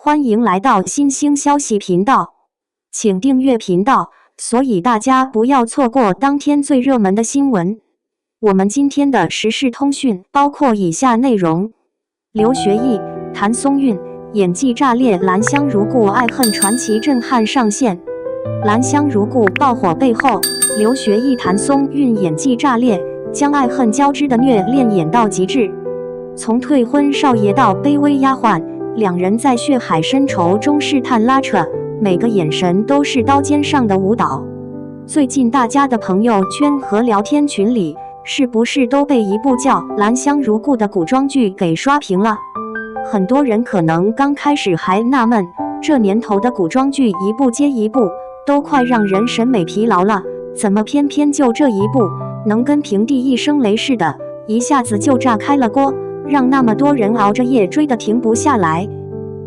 欢迎来到新兴消息频道，请订阅频道，所以大家不要错过当天最热门的新闻。我们今天的时事通讯包括以下内容：刘学义、谭松韵演技炸裂，兰香如故爱恨传奇震撼上线。兰香如故爆火背后，刘学义、谭松韵演技炸裂，将爱恨交织的虐恋演到极致。从退婚少爷到卑微丫鬟，两人在血海深仇中试探拉扯，每个眼神都是刀尖上的舞蹈。最近大家的朋友圈和聊天群里，是不是都被一部叫《兰香如故》的古装剧给刷屏了？很多人可能刚开始还纳闷，这年头的古装剧一部接一部，都快让人审美疲劳了，怎么偏偏就这一部能跟平地一声雷似的，一下子就炸开了锅，让那么多人熬着夜追得停不下来？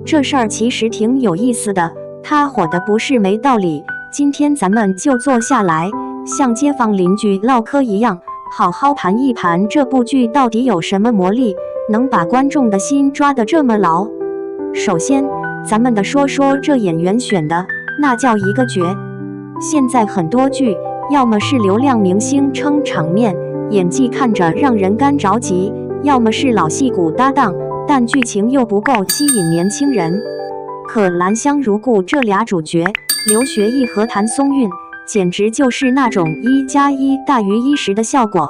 这事儿其实挺有意思的，它火的不是没道理。今天咱们就坐下来，像街坊邻居唠嗑一样，好好盘一盘这部剧到底有什么魔力，能把观众的心抓得这么牢。首先，咱们说说这演员选的，那叫一个绝。现在很多剧，要么是流量明星撑场面，演技看着让人干着急，要么是老戏骨搭档，但剧情又不够吸引年轻人。可兰香如故这俩主角，刘学义和谭松韵，简直就是那种1+1大于1时的效果。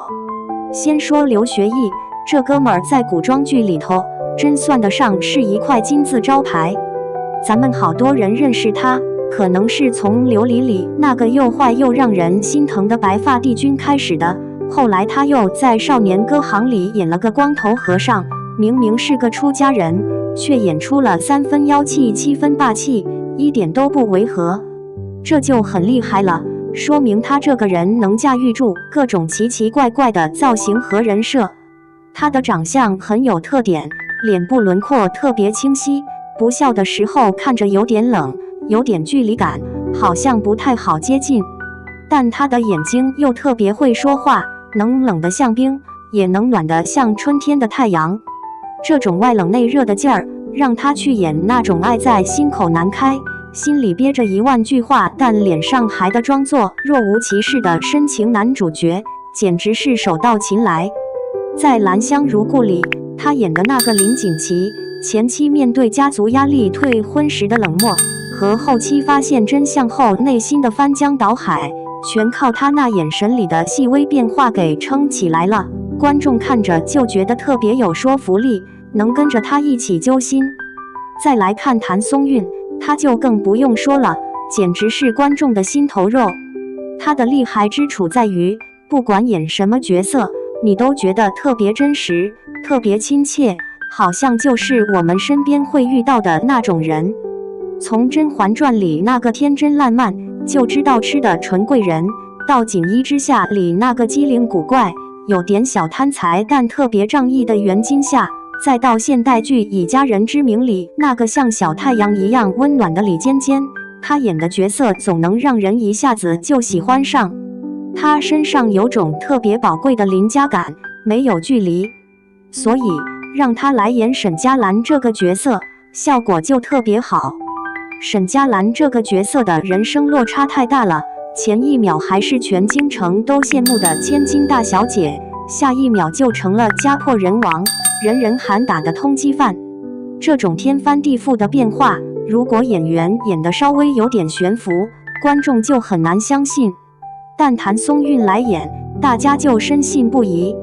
先说刘学义，这哥们儿在古装剧里头，真算得上是一块金字招牌。咱们好多人认识他，可能是从《琉璃》里那个又坏又让人心疼的白发帝君开始的，后来他又在《少年歌行》里演了个光头和尚，明明是个出家人，却演出了3分妖气7分霸气，一点都不违和。这就很厉害了，说明他这个人能驾驭住各种奇奇怪怪的造型和人设。他的长相很有特点，脸部轮廓特别清晰，不笑的时候看着有点冷，有点距离感，好像不太好接近。但他的眼睛又特别会说话，能冷得像冰，也能暖得像春天的太阳。这种外冷内热的劲儿，让他去演那种爱在心口难开，心里憋着10000句话，但脸上还得装作若无其事的深情男主角，简直是手到擒来。在《兰香如故》里，他演的那个林锦旗，前期面对家族压力退婚时的冷漠，和后期发现真相后内心的翻江倒海，全靠他那眼神里的细微变化给撑起来了。观众看着就觉得特别有说服力，能跟着他一起揪心。再来看谭松韵，他就更不用说了，简直是观众的心头肉。他的厉害之处在于，不管演什么角色，你都觉得特别真实，特别亲切，好像就是我们身边会遇到的那种人。从《甄嬛传》里那个天真烂漫，就知道吃的纯贵人，到《锦衣之下》里那个机灵古怪，有点小贪财但特别仗义的袁今夏，再到现代剧《以家人之名》里那个像小太阳一样温暖的李尖尖，他演的角色总能让人一下子就喜欢上。他身上有种特别宝贵的邻家感，没有距离，所以让他来演沈佳兰这个角色，效果就特别好。沈佳兰这个角色的人生落差太大了，前一秒还是全京城都羡慕的千金大小姐，下一秒就成了家破人亡，人人喊打的通缉犯。这种天翻地覆的变化，如果演员演得稍微有点悬浮，观众就很难相信。但谭松韵来演，大家就深信不疑。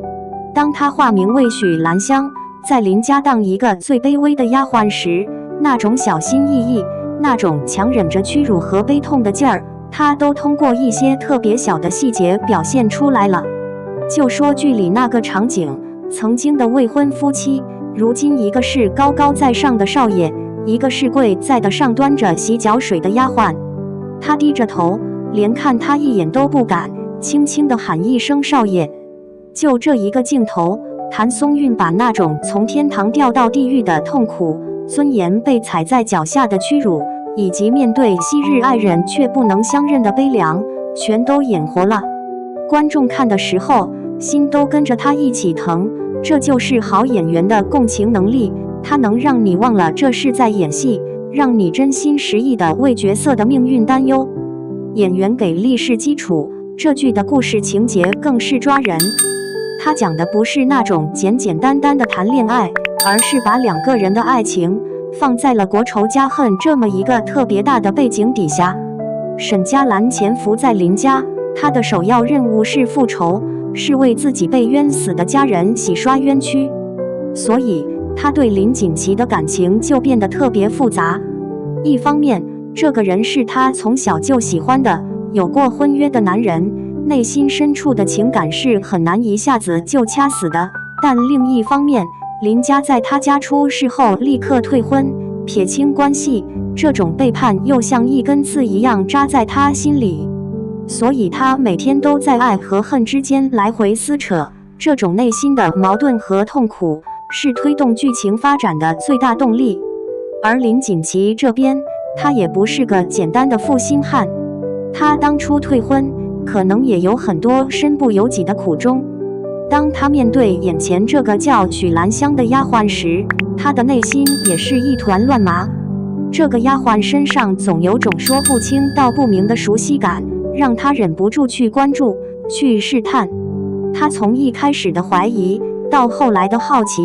当她化名为许兰香，在林家当一个最卑微的丫鬟时，那种小心翼翼，那种强忍着屈辱和悲痛的劲儿，她都通过一些特别小的细节表现出来了。就说剧里那个场景，曾经的未婚夫妻，如今一个是高高在上的少爷，一个是跪在的上端着洗脚水的丫鬟。他低着头，连看他一眼都不敢，轻轻地喊一声少爷。就这一个镜头，谭松韵把那种从天堂掉到地狱的痛苦，尊严被踩在脚下的屈辱，以及面对昔日爱人却不能相认的悲凉，全都演活了。观众看的时候，心都跟着他一起疼。这就是好演员的共情能力，他能让你忘了这是在演戏，让你真心实意地为角色的命运担忧。演员给力是基础，这剧的故事情节更是抓人。它讲的不是那种简简单单的谈恋爱，而是把两个人的爱情放在了国仇家恨这么一个特别大的背景底下。沈佳兰潜伏在林家，她的首要任务是复仇，是为自己被冤死的家人洗刷冤屈。所以她对林锦旗的感情就变得特别复杂。一方面，这个人是她从小就喜欢的，有过婚约的男人，内心深处的情感是很难一下子就掐死的。但另一方面，林家在他家出事后立刻退婚，撇清关系，这种背叛又像一根刺一样扎在他心里，所以他每天都在爱和恨之间来回撕扯。这种内心的矛盾和痛苦是推动剧情发展的最大动力。而林锦旗这边，他也不是个简单的负心汉，他当初退婚可能也有很多身不由己的苦衷。当他面对眼前这个叫许兰香的丫鬟时，他的内心也是一团乱麻。这个丫鬟身上总有种说不清道不明的熟悉感，让他忍不住去关注，去试探。他从一开始的怀疑，到后来的好奇，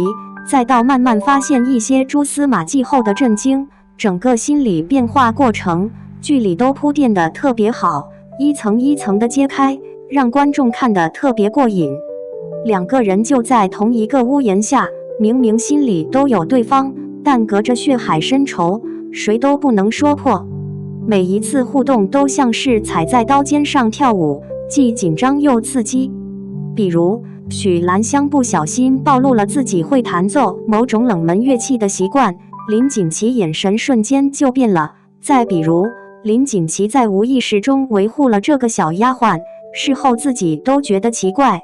再到慢慢发现一些蛛丝马迹后的震惊，整个心理变化过程，剧里都铺垫得特别好，一层一层的揭开，让观众看得特别过瘾。两个人就在同一个屋檐下，明明心里都有对方，但隔着血海深仇，谁都不能说破。每一次互动都像是踩在刀尖上跳舞，既紧张又刺激。比如许兰香不小心暴露了自己会弹奏某种冷门乐器的习惯，林锦旗眼神瞬间就变了。再比如林锦旗在无意识中维护了这个小丫鬟，事后自己都觉得奇怪。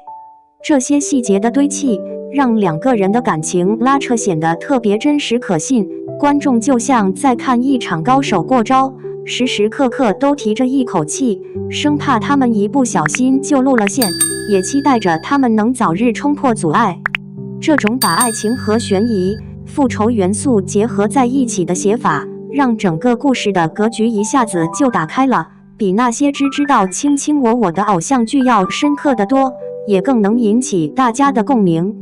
这些细节的堆砌，让两个人的感情拉扯显得特别真实可信，观众就像在看一场高手过招，时时刻刻都提着一口气，生怕他们一不小心就露了馅，也期待着他们能早日冲破阻碍。这种把爱情和悬疑、复仇元素结合在一起的写法，让整个故事的格局一下子就打开了，比那些只知道卿卿我我的偶像剧要深刻得多，也更能引起大家的共鸣。